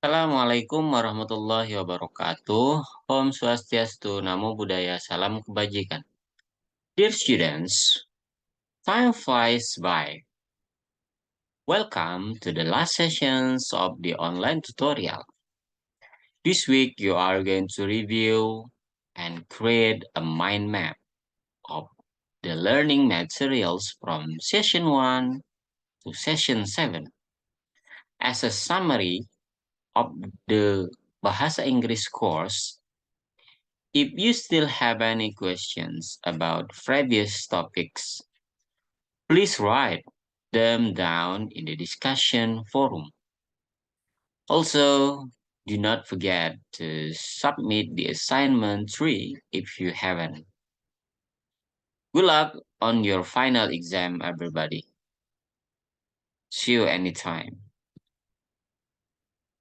Assalamualaikum warahmatullahi wabarakatuh. Om Swastiastu, Namo Buddhaya, Salam Kebajikan. Dear students, time flies by. Welcome to the last sessions of the online tutorial. This week you are going to review and create a mind map of the learning materials from session 1 to session 7. As a summary of the Bahasa Inggris course, if you still have any questions about previous topics, please write them down in the discussion forum. Also, do not forget to submit the assignment 3 if you haven't. Good luck on your final exam, everybody. See you anytime.